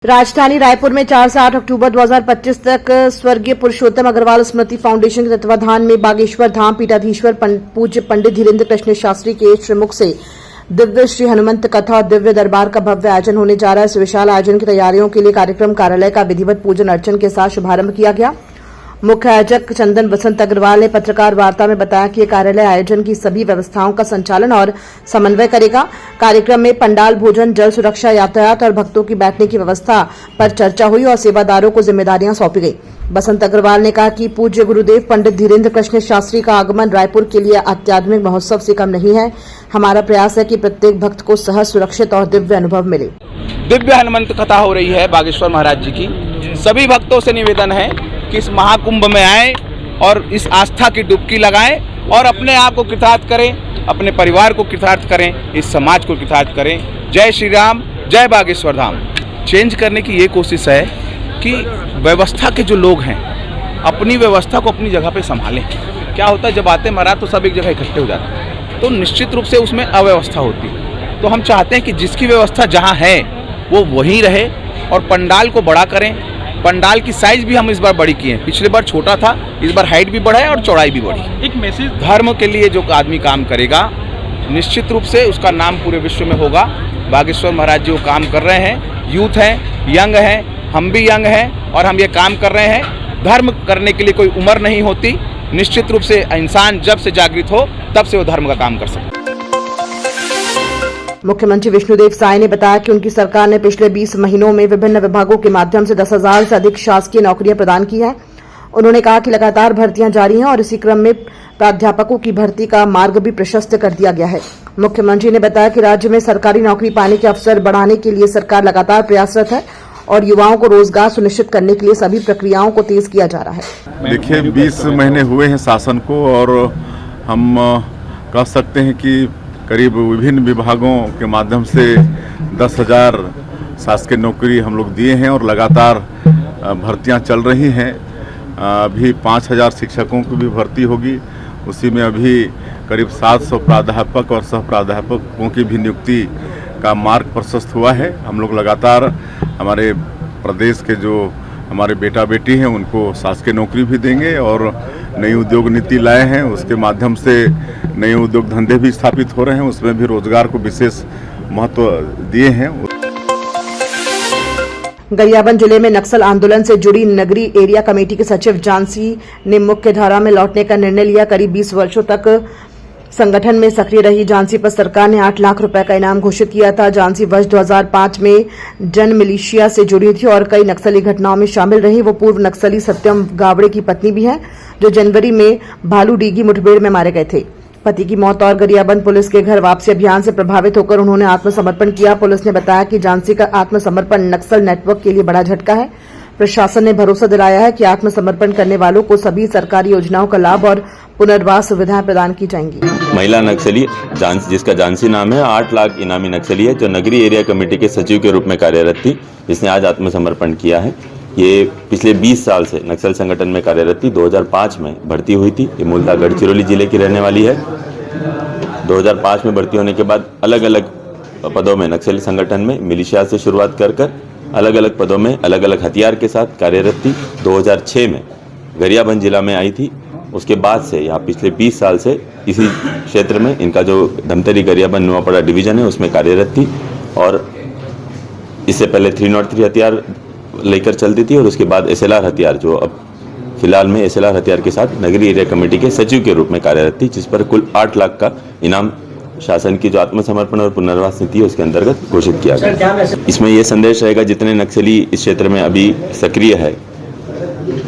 राजधानी रायपुर में 4 से 8 अक्टूबर 2025 तक स्वर्गीय पुरुषोत्तम अग्रवाल स्मृति फाउंडेशन के तत्वाधान में बागेश्वर धाम पीठाधीश्वर पूज्य पंडित धीरेन्द्र कृष्ण शास्त्री के श्रीमुख से दिव्य श्री हनुमंत कथा और दिव्य दरबार का भव्य आयोजन होने जा रहा है। इस विशाल आयोजन की तैयारियों के लिए कार्यक्रम कार्यालय का विधिवत पूजन अर्चन के साथ शुभारंभ किया गया। मुख्य आयोजक चंदन वसंत अग्रवाल ने पत्रकार वार्ता में बताया कि कार्यालय आयोजन की सभी व्यवस्थाओं का संचालन और समन्वय करेगा। कार्यक्रम में पंडाल, भोजन, जल सुरक्षा, यातायात और भक्तों की बैठने की व्यवस्था पर चर्चा हुई और सेवादारों को जिम्मेदारियां सौंपी गई। वसंत अग्रवाल ने कहा कि पूज्य गुरुदेव पंडित धीरेन्द्र कृष्ण शास्त्री का आगमन रायपुर के लिए आध्यात्मिक महोत्सव से कम नहीं है। हमारा प्रयास है कि प्रत्येक भक्त को सहज, सुरक्षित और दिव्य अनुभव मिले। दिव्य हनुमंत कथा हो रही है बागेश्वर महाराज जी की। सभी भक्तों से निवेदन है कि इस महाकुंभ में आए और इस आस्था की डुबकी लगाएं और अपने आप को कृतार्थ करें, अपने परिवार को कृतार्थ करें, इस समाज को कृतार्थ करें। जय श्री राम, जय बागेश्वर धाम। चेंज करने की ये कोशिश है कि व्यवस्था के जो लोग हैं अपनी व्यवस्था को अपनी जगह पे संभालें। क्या होता है, जब आते महाराज तो सब एक जगह इकट्ठे हो जाते हैं, तो निश्चित रूप से उसमें अव्यवस्था होती है। तो हम चाहते हैं कि जिसकी व्यवस्था जहाँ है वो वहीं रहे और पंडाल को बड़ा करें। पंडाल की साइज भी हम इस बार बड़ी किए हैं। पिछले बार छोटा था, इस बार हाइट भी बढ़ा है और चौड़ाई भी बढ़ी। एक मैसेज, धर्म के लिए जो आदमी काम करेगा निश्चित रूप से उसका नाम पूरे विश्व में होगा। बागेश्वर महाराज जी वो काम कर रहे हैं, यूथ हैं, यंग हैं, हम भी यंग हैं और हम ये काम कर रहे हैं। धर्म करने के लिए कोई उम्र नहीं होती। निश्चित रूप से इंसान जब से जागृत हो तब से वो धर्म का काम कर सकता है। मुख्यमंत्री विष्णुदेव साय ने बताया कि उनकी सरकार ने पिछले 20 महीनों में विभिन्न विभागों के माध्यम से 10,000 से अधिक शासकीय नौकरियां प्रदान की हैं। उन्होंने कहा कि लगातार भर्तियां जारी हैं और इसी क्रम में प्राध्यापकों की भर्ती का मार्ग भी प्रशस्त कर दिया गया है। मुख्यमंत्री ने बताया कि राज्य में सरकारी नौकरी पाने के अवसर बढ़ाने के लिए सरकार लगातार प्रयासरत है और युवाओं को रोजगार सुनिश्चित करने के लिए सभी प्रक्रियाओं को तेज किया जा रहा है। देखिए, 20 महीने हुए हैं शासन को और हम कह सकते हैं कि करीब विभिन्न विभागों के माध्यम से 10,000 शासकीय नौकरी हम लोग दिए हैं और लगातार भर्तियां चल रही हैं। अभी 5,000 शिक्षकों की भी भर्ती होगी। उसी में अभी करीब 700 प्राध्यापक और सह प्राध्यापकों की भी नियुक्ति का मार्ग प्रशस्त हुआ है। हम लोग लगातार हमारे प्रदेश के जो हमारे बेटा बेटी हैं उनको शासकीय नौकरी भी देंगे और नई उद्योग नीति लाए हैं, उसके माध्यम से नए उद्योग धंधे भी स्थापित हो रहे हैं, उसमें भी रोजगार को विशेष महत्व दिए हैं। गरियाबंद जिले में नक्सल आंदोलन से जुड़ी नगरी एरिया कमेटी के सचिव झांसी ने मुख्य धारा में लौटने का निर्णय लिया। करीब 20 वर्षों तक संगठन में सक्रिय रही झांसी पर सरकार ने 8 लाख रुपए का इनाम घोषित किया था। झांसी वर्ष 2005 में जन मिलिशिया से जुड़ी थी और कई नक्सली घटनाओं में शामिल रही। वो पूर्व नक्सली सत्यम गावड़े की पत्नी भी हैं, जो जनवरी में भालूडीगी मुठभेड़ में मारे गए थे। पति की मौत और गरियाबंद पुलिस के घर वापसी अभियान से प्रभावित होकर उन्होंने आत्मसमर्पण किया। पुलिस ने बताया कि झांसी का आत्मसमर्पण नक्सल नेटवर्क के लिए बड़ा झटका है। प्रशासन ने भरोसा दिलाया है कि आत्मसमर्पण करने वालों को सभी सरकारी योजनाओं का लाभ और पुनर्वास सुविधाएं प्रदान की जाएंगी। महिला नक्सली जिसका झांसी नाम है 8 लाख इनामी नक्सली है, जो नगरी एरिया कमेटी के सचिव के रूप में कार्यरत थी, जिसने आज आत्मसमर्पण किया है। ये पिछले 20 साल से नक्सल संगठन में कार्यरत थी। 2005 में भर्ती हुई थी। ये मूलतः गढ़चिरौली जिले की रहने वाली है। 2005 में भर्ती होने के बाद अलग अलग पदों में नक्सली संगठन में मिलिशिया से शुरुआत कर अलग अलग पदों में अलग अलग हथियार के साथ कार्यरत थी। 2006 में गरियाबंद जिला में आई थी। उसके बाद से यहाँ पिछले 20 साल से इसी क्षेत्र में इनका जो धमतरी गरियाबंद नुआपड़ा डिवीजन है उसमें कार्यरत थी और इससे पहले 303 हथियार लेकर चलती थी और उसके बाद SLR हथियार, जो अब फिलहाल में SLR हथियार के साथ नगरी एरिया कमेटी के सचिव के रूप में कार्यरत थी, जिस पर कुल 8 लाख का इनाम शासन की जो आत्मसमर्पण और पुनर्वास नीति है उसके अंतर्गत घोषित किया गया। इसमें यह संदेश रहेगा, जितने नक्सली इस क्षेत्र में अभी सक्रिय है,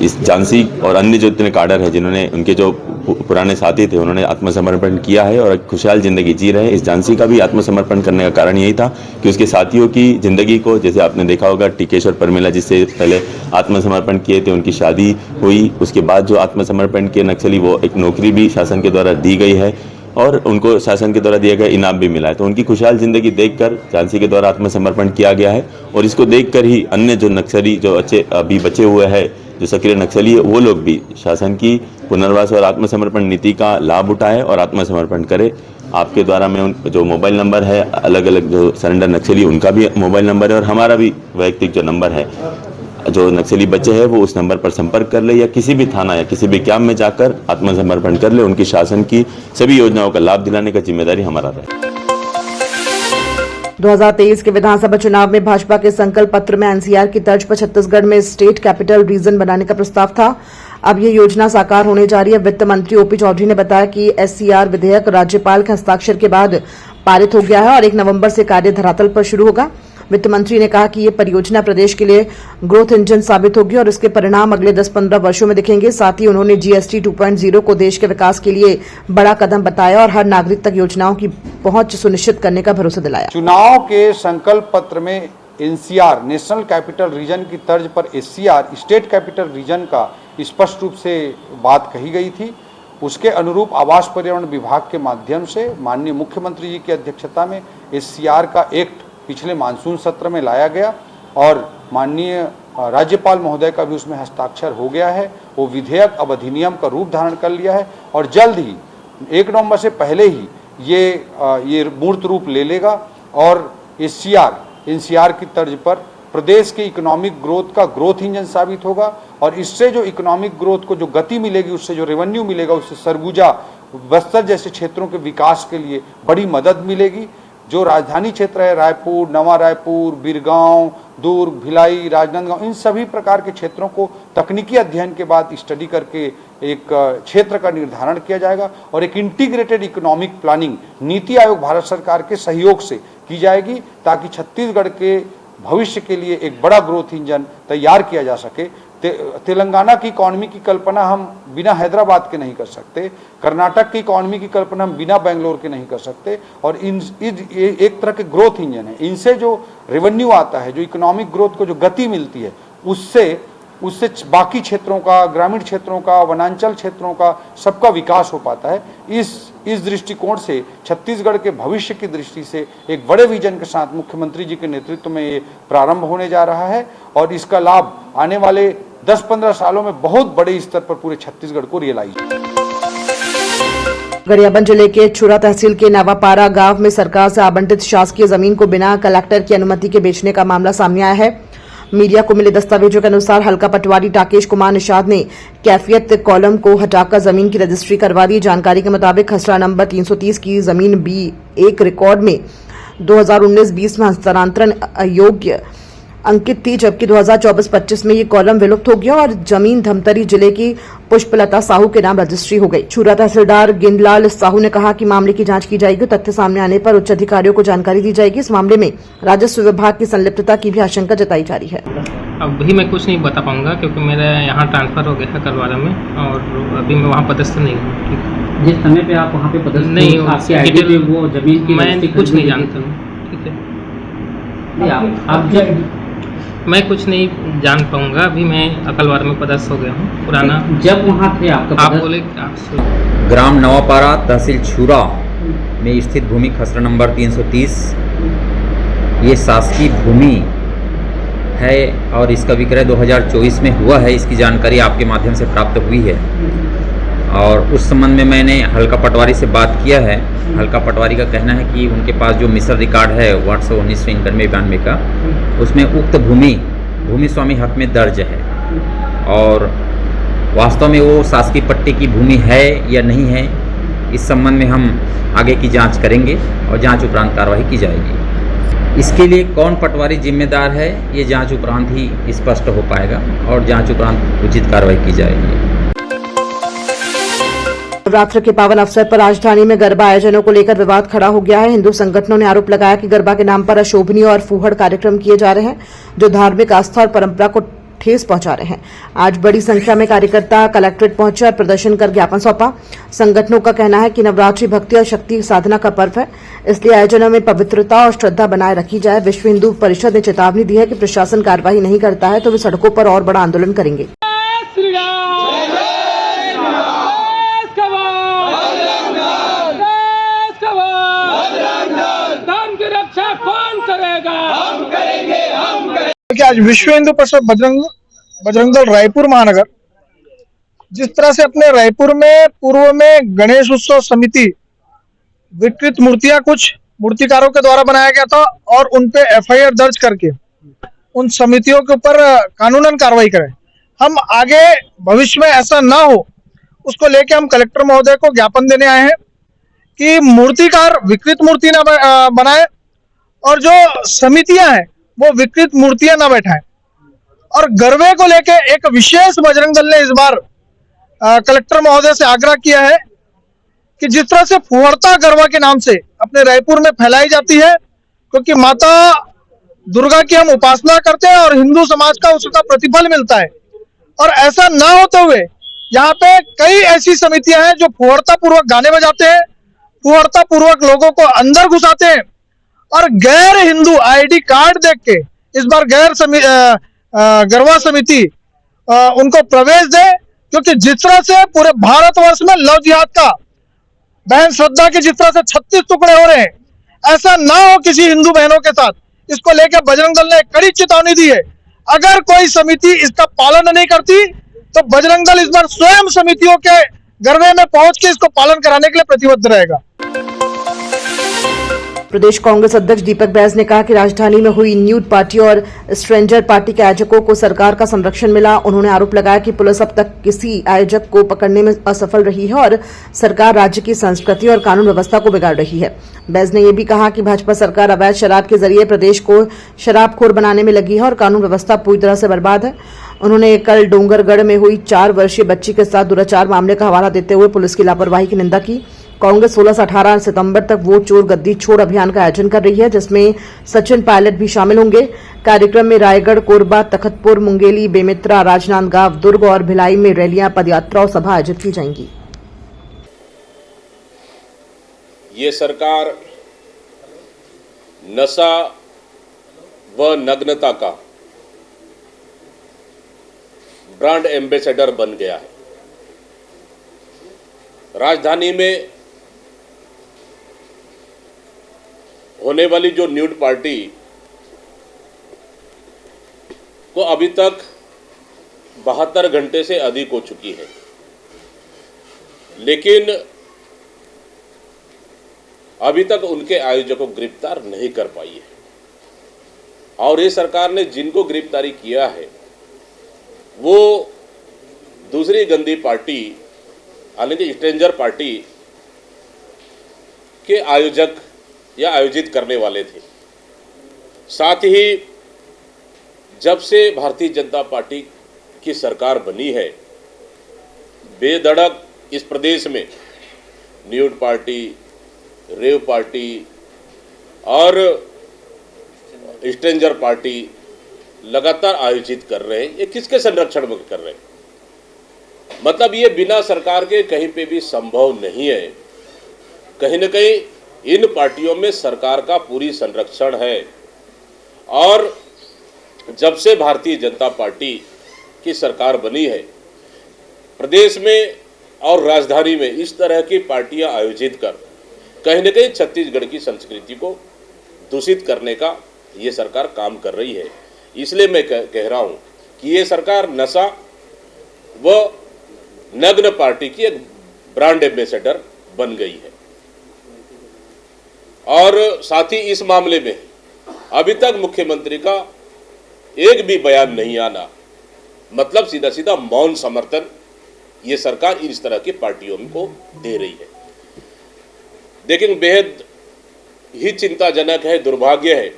इस झांसी और अन्य जो इतने काडर है जिन्होंने उनके जो पुराने साथी थे उन्होंने आत्मसमर्पण किया है और खुशहाल जिंदगी जी रहे हैं। इस झांसी का भी आत्मसमर्पण करने का कारण यही था कि उसके साथियों की जिंदगी को, जैसे आपने देखा होगा टिकेश्वर परमिला जिससे पहले आत्मसमर्पण किए थे, उनकी शादी हुई। उसके बाद जो आत्मसमर्पण किए नक्सली, वो एक नौकरी भी शासन के द्वारा दी गई है और उनको शासन के द्वारा दिया गया इनाम भी मिला है। तो उनकी खुशहाल जिंदगी देखकर झांसी के द्वारा आत्मसमर्पण किया गया है और इसको देखकर ही अन्य जो नक्सली जो अभी बचे हुए हैं, जो सक्रिय नक्सली है वो लोग भी शासन की पुनर्वास और आत्मसमर्पण नीति का लाभ उठाए और आत्मसमर्पण करे। आपके द्वारा मैं उन जो मोबाइल नंबर है, अलग अलग जो सरेंडर नक्सली उनका भी मोबाइल नंबर है और हमारा भी वैयक्तिक जो नंबर है, जो नक्सली बच्चे हैं वो उस नंबर पर संपर्क कर ले या किसी भी थाना या किसी भी कैंप में जाकर आत्मसमर्पण कर ले। उनकी शासन की सभी योजनाओं का लाभ दिलाने का जिम्मेदारी हमारा है। 2023 के विधानसभा चुनाव में भाजपा के संकल्प पत्र में एनसीआर की तर्ज पर छत्तीसगढ़ में स्टेट कैपिटल रीजन बनाने का प्रस्ताव था। अब ये योजना साकार होने जा रही है। वित्त मंत्री ओपी चौधरी ने बताया कि एससीआर विधेयक राज्यपाल के हस्ताक्षर के बाद पारित हो गया है और 1 नवंबर से कार्य धरातल पर शुरू होगा। वित्त मंत्री ने कहा कि ये परियोजना प्रदेश के लिए ग्रोथ इंजन साबित होगी और इसके परिणाम अगले 10-15 वर्षों में दिखेंगे। साथ ही उन्होंने जीएसटी 2.0 को देश के विकास के लिए बड़ा कदम बताया और हर नागरिक तक योजनाओं की पहुंच सुनिश्चित करने का भरोसा दिलाया। चुनाव के संकल्प पत्र में एनसीआर नेशनल कैपिटल रीजन की तर्ज पर एससीआर स्टेट कैपिटल रीजन का स्पष्ट रूप से बात कही गई थी। उसके अनुरूप आवास पर्यावरण विभाग के माध्यम से माननीय मुख्यमंत्री जी की अध्यक्षता में एससीआर का एक्ट पिछले मानसून सत्र में लाया गया और माननीय राज्यपाल महोदय का भी उसमें हस्ताक्षर हो गया है। वो विधेयक अब अधिनियम का रूप धारण कर लिया है और जल्द ही 1 नवंबर से पहले ही ये मूर्त रूप ले लेगा और एनसीआर की तर्ज पर प्रदेश के इकोनॉमिक ग्रोथ का ग्रोथ इंजन साबित होगा और इससे जो इकोनॉमिक ग्रोथ को जो गति मिलेगी, उससे जो रेवेन्यू मिलेगा, उससे सरगुजा, बस्तर जैसे क्षेत्रों के विकास के लिए बड़ी मदद मिलेगी। जो राजधानी क्षेत्र है, रायपुर, नवा रायपुर, बिरगांव, दुर्ग, भिलाई, राजनांदगांव, इन सभी प्रकार के क्षेत्रों को तकनीकी अध्ययन के बाद स्टडी करके एक क्षेत्र का निर्धारण किया जाएगा और एक integrated economic planning NITI Aayog Bharat सरकार के सहयोग से की जाएगी ताकि छत्तीसगढ़ के भविष्य के लिए एक बड़ा ग्रोथ इंजन तैयार किया जा सके। तेलंगाना की इकॉनमी की कल्पना हम बिना हैदराबाद के नहीं कर सकते, कर्नाटक की इकॉनमी की कल्पना हम बिना बेंगलोर के नहीं कर सकते और एक तरह के ग्रोथ इंजन है। इनसे जो रेवेन्यू आता है, जो इकोनॉमिक ग्रोथ को जो गति मिलती है, उससे बाकी क्षेत्रों का, ग्रामीण क्षेत्रों का, वनांचल क्षेत्रों का सबका विकास हो पाता है। इस दृष्टिकोण से छत्तीसगढ़ के भविष्य की दृष्टि से एक बड़े विजन के साथ मुख्यमंत्री जी के नेतृत्व में ये प्रारंभ होने जा रहा है और इसका लाभ आने वाले 10-15 सालों में बहुत बड़े स्तर पर पूरे छत्तीसगढ़ को रियलाइज। गरियाबंद जिले के छुरा तहसील के नवापारा गांव में सरकार से आवंटित शासकीय जमीन को बिना कलेक्टर की अनुमति के बेचने का मामला सामने आया है। मीडिया को मिले दस्तावेजों के अनुसार हल्का पटवारी राकेश कुमार निषाद ने कैफियत कॉलम को हटाकर जमीन की रजिस्ट्री करवा दी। जानकारी के मुताबिक खसरा नंबर 330 की जमीन B1 रिकॉर्ड में 2019-20 में हस्तांतरण अयोग्य अंकित थी, जबकि 2024-25 में ये कॉलम विलुप्त हो गया और जमीन धमतरी जिले की पुष्पलता साहू के नाम रजिस्ट्री हो गई। छुरा तहसीलदार गिंदलाल साहू ने कहा कि मामले की जांच की जाएगी। तथ्य सामने आने पर उच्च अधिकारियों को जानकारी दी जाएगी। इस मामले में राजस्व विभाग की संलिप्तता की भी आशंका जताई जा रही है। अब भी मैं कुछ नहीं बता पाऊंगा क्योंकि मेरा यहाँ ट्रांसफर हो गया है कलवारा में और अभी मैं वहाँ पदस्थ नहीं हूँ। जिस समय पे आप वहाँ पे पदस्थ नहीं, आपकी आईडी पे वो जमीन की मैं कुछ नहीं जानता हूँ। ठीक है, आप जब मैं कुछ नहीं जान पाऊंगा। अभी मैं अकलवार में पदस्थ हो गया हूँ पुराना। जब वहाँ थे आपका आप बोले आप ग्राम नवापारा तहसील छुरा में स्थित भूमि खसरा नंबर 330 ये शासकीय भूमि है और इसका विक्रय 2024 में हुआ है। इसकी जानकारी आपके माध्यम से प्राप्त हुई है और उस संबंध में मैंने हल्का पटवारी से बात किया है। हल्का पटवारी का कहना है कि उनके पास जो मिसर रिकॉर्ड है 819-91 का, उसमें उक्त भूमि स्वामी हक में दर्ज है और वास्तव में वो शासकीय पट्टे की भूमि है या नहीं है, इस संबंध में हम आगे की जांच करेंगे और जांच उपरांत कार्रवाई की जाएगी। इसके लिए कौन पटवारी जिम्मेदार है ये जांच उपरांत ही स्पष्ट हो पाएगा और जांच उपरांत उचित कार्रवाई की जाएगी। नवरात्र के पावन अवसर पर राजधानी में गरबा आयोजनों को लेकर विवाद खड़ा हो गया है। हिंदू संगठनों ने आरोप लगाया कि गरबा के नाम पर अशोभनीय और फूहड़ कार्यक्रम किए जा रहे हैं जो धार्मिक आस्था और परंपरा को ठेस पहुंचा रहे हैं। आज बड़ी संख्या में कार्यकर्ता कलेक्ट्रेट पहुंचे और प्रदर्शन कर ज्ञापन सौंपा। संगठनों का कहना है कि नवरात्रि भक्ति और शक्ति साधना का पर्व है, इसलिए आयोजनों में पवित्रता और श्रद्धा बनाए रखी जाए। विश्व हिंदू परिषद ने चेतावनी दी है कि प्रशासन कार्रवाई नहीं करता है तो वे सड़कों पर और बड़ा आंदोलन करेंगे। आज विश्व हिंदू परिषद बजरंग बजरंग दल रायपुर महानगर जिस तरह से अपने रायपुर में पूर्व में गणेश उत्सव समिति विकृत मूर्तियां कुछ मूर्तिकारों के द्वारा बनाया गया था और उन पे एफआईआर दर्ज करके उन समितियों के ऊपर कानूनन कार्रवाई करें। हम आगे भविष्य में ऐसा ना हो उसको लेके हम कलेक्टर महोदय को ज्ञापन देने आए हैं कि मूर्तिकार विकृत मूर्ति ना बनाए और जो समितियां हैं वो विकृत मूर्तियां ना बैठाएं। और गरबे को लेके एक विशेष बजरंग दल ने इस बार कलेक्टर महोदय से आग्रह किया है कि जिस तरह से फुहड़ता गरबा के नाम से अपने रायपुर में फैलाई जाती है, क्योंकि माता दुर्गा की हम उपासना करते हैं और हिंदू समाज का उसका प्रतिफल मिलता है, और ऐसा ना होते हुए यहाँ पे कई ऐसी समितियां हैं जो फुहड़ता पूर्वक गाने बजाते हैं, फुहड़ता पूर्वक लोगों को अंदर घुसाते हैं और गैर हिंदू आईडी कार्ड देख के इस बार गरबा समिति उनको प्रवेश दे, क्योंकि जिस तरह से पूरे भारतवर्ष में लव जिहाद का बहन श्रद्धा के जिस तरह से 36 टुकड़े हो रहे हैं, ऐसा ना हो किसी हिंदू बहनों के साथ। इसको लेकर बजरंग दल ने कड़ी चेतावनी दी है। अगर कोई समिति इसका पालन नहीं करती तो बजरंग दल इस बार स्वयं समितियों के गरबे में पहुंच के इसको पालन कराने के लिए प्रतिबद्ध रहेगा। प्रदेश कांग्रेस अध्यक्ष दीपक बैज ने कहा कि राजधानी में हुई न्यूड पार्टी और स्ट्रेंजर पार्टी के आयोजकों को सरकार का संरक्षण मिला। उन्होंने आरोप लगाया कि पुलिस अब तक किसी आयोजक को पकड़ने में असफल रही है और सरकार राज्य की संस्कृति और कानून व्यवस्था को बिगाड़ रही है। बैज ने यह भी कहा कि भाजपा सरकार अवैध शराब के जरिए प्रदेश को शराबखोर बनाने में लगी है और कानून व्यवस्था पूरी तरह से बर्बाद है। उन्होंने कल डोंगरगढ़ में हुई 4 वर्षीय बच्ची के साथ दुराचार मामले का हवाला देते हुए पुलिस की लापरवाही की निंदा की। कांग्रेस 16 से 18 सितंबर तक वोट चोर गद्दी छोड़ अभियान का आयोजन कर रही है, जिसमें सचिन पायलट भी शामिल होंगे। कार्यक्रम में रायगढ़, कोरबा, तखतपुर, मुंगेली, बेमित्रा, राजनांदगांव, दुर्ग और भिलाई में रैलियां, पदयात्रा और सभा आयोजित की जाएंगी। ये सरकार नशा व नग्नता का ब्रांड एम्बेसडर बन गया है। राजधानी में होने वाली जो न्यूड पार्टी को अभी तक 72 घंटे से अधिक हो चुकी है, लेकिन अभी तक उनके आयोजकों को गिरफ्तार नहीं कर पाई है। और ये सरकार ने जिनको गिरफ्तारी किया है वो दूसरी गंदी पार्टी हालांकि स्ट्रेंजर पार्टी के आयोजक या आयोजित करने वाले थे। साथ ही जब से भारतीय जनता पार्टी की सरकार बनी है, बेधड़क इस प्रदेश में न्यूड पार्टी, रेव पार्टी और स्ट्रेंजर पार्टी लगातार आयोजित कर रहे हैं। ये किसके संरक्षण में कर रहे हैं? मतलब ये बिना सरकार के कहीं पे भी संभव नहीं है। कहीं न कहीं इन पार्टियों में सरकार का पूरी संरक्षण है। और जब से भारतीय जनता पार्टी की सरकार बनी है, प्रदेश में और राजधानी में इस तरह की पार्टियां आयोजित कर कहीं न कहीं छत्तीसगढ़ की संस्कृति को दूषित करने का ये सरकार काम कर रही है। इसलिए मैं कह रहा हूँ कि ये सरकार नशा व नग्न पार्टी की एक ब्रांड एम्बेसडर बन गई है। और साथ ही इस मामले में अभी तक मुख्यमंत्री का एक भी बयान नहीं आना, मतलब सीधा सीधा मौन समर्थन ये सरकार इस तरह की पार्टियों को दे रही है। लेकिन बेहद ही चिंताजनक है, दुर्भाग्य है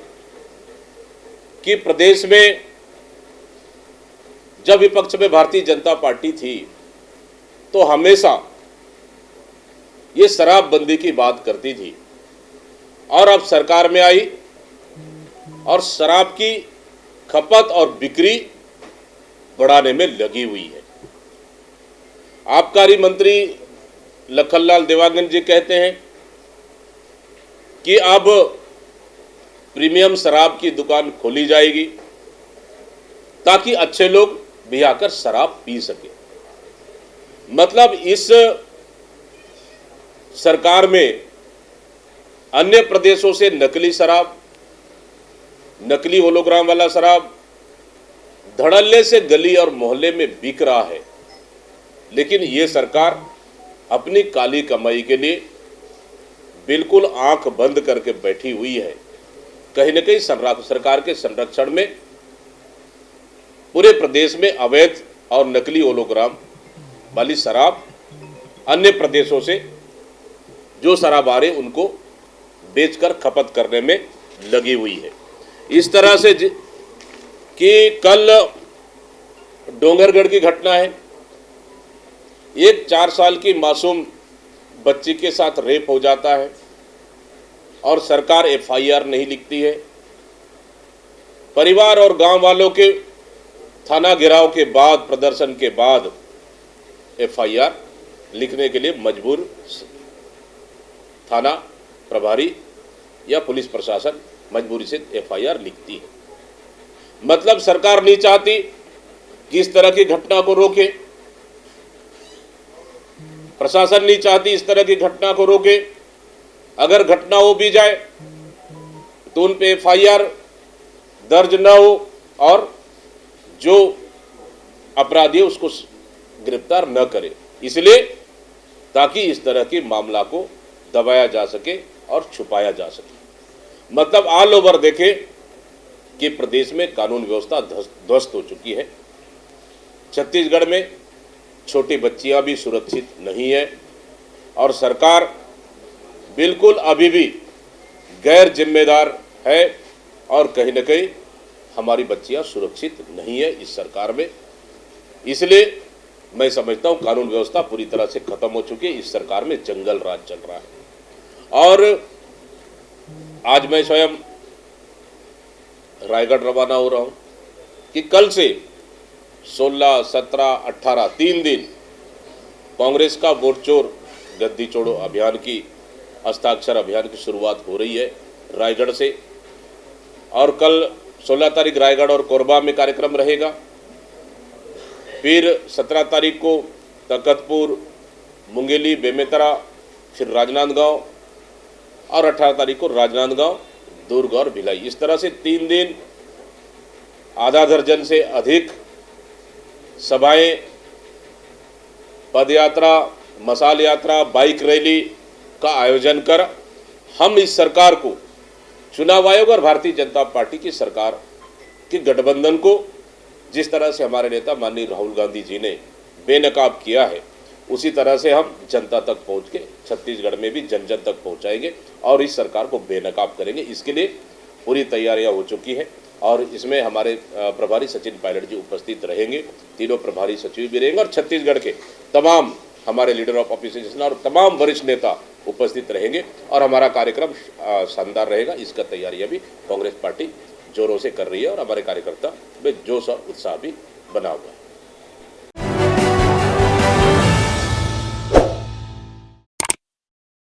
कि प्रदेश में जब विपक्ष में भारतीय जनता पार्टी थी तो हमेशा ये शराबबंदी की बात करती थी, और अब सरकार में आई और शराब की खपत और बिक्री बढ़ाने में लगी हुई है। आबकारी मंत्री लखनलाल देवांगन जी कहते हैं कि अब प्रीमियम शराब की दुकान खोली जाएगी ताकि अच्छे लोग भी आकर शराब पी सके। मतलब इस सरकार में अन्य प्रदेशों से नकली शराब, नकली होलोग्राम वाला शराब धड़ल्ले से गली और मोहल्ले में बिक रहा है, लेकिन ये सरकार अपनी काली कमाई के लिए बिल्कुल आंख बंद करके बैठी हुई है। कहीं न कहीं सरकार के संरक्षण में पूरे प्रदेश में अवैध और नकली होलोग्राम वाली शराब अन्य प्रदेशों से जो शराब आ रही उनको बेचकर खपत करने में लगी हुई है। इस तरह से कि कल डोंगरगढ़ की घटना है, एक 4 साल की मासूम बच्ची के साथ रेप हो जाता है और सरकार एफआईआर नहीं लिखती है। परिवार और गांव वालों के थाना घेराव के बाद, प्रदर्शन के बाद एफआईआर लिखने के लिए मजबूर थाना प्रभारी या पुलिस प्रशासन मजबूरी से एफआईआर लिखती है। मतलब सरकार नहीं चाहती कि इस तरह की घटना को रोके, प्रशासन नहीं चाहती इस तरह की घटना को रोके। अगर घटना हो भी जाए तो उन पे एफआईआर दर्ज न हो और जो अपराधी है उसको गिरफ्तार न करे, इसलिए ताकि इस तरह के मामला को दबाया जा सके और छुपाया जा सके। मतलब ऑल ओवर देखें कि प्रदेश में कानून व्यवस्था ध्वस्त हो चुकी है। छत्तीसगढ़ में छोटी बच्चियां भी सुरक्षित नहीं है और सरकार बिल्कुल अभी भी गैर जिम्मेदार है और कहीं न कहीं हमारी बच्चियां सुरक्षित नहीं है इस सरकार में। इसलिए मैं समझता हूं कानून व्यवस्था पूरी तरह से खत्म हो चुकी है, इस सरकार में जंगल राज चल रहा है। और आज मैं स्वयं रायगढ़ रवाना हो रहा हूं कि कल से 16, 17, 18 3 दिन कांग्रेस का वोट चोर गद्दी छोड़ो अभियान की हस्ताक्षर अभियान की शुरुआत हो रही है रायगढ़ से। और कल 16 तारीख रायगढ़ और कोरबा में कार्यक्रम रहेगा। फिर 17 तारीख को तकतपुर, मुंगेली, बेमेतरा, फिर राजनांदगांव और 18 तारीख को राजनांदगांव, दुर्ग और भिलाई। इस तरह से 3 दिन आधा दर्जन से अधिक सभाएं, पदयात्रा, मशाल यात्रा, बाइक रैली का आयोजन कर हम इस सरकार को, चुनाव आयोग और भारतीय जनता पार्टी की सरकार के गठबंधन को जिस तरह से हमारे नेता माननीय राहुल गांधी जी ने बेनकाब किया है, उसी तरह से हम जनता तक पहुंच के छत्तीसगढ़ में भी जन जन तक पहुंचाएंगे और इस सरकार को बेनकाब करेंगे। इसके लिए पूरी तैयारियां हो चुकी है और इसमें हमारे प्रभारी सचिन पायलट जी उपस्थित रहेंगे, तीनों प्रभारी सचिव भी रहेंगे और छत्तीसगढ़ के तमाम हमारे लीडर ऑफ ऑपोजिशन और तमाम वरिष्ठ नेता उपस्थित रहेंगे और हमारा कार्यक्रम शानदार रहेगा। इसका तैयारियां भी कांग्रेस पार्टी जोरों से कर रही है और हमारे कार्यकर्ता में जोश और उत्साह भी बना हुआ है।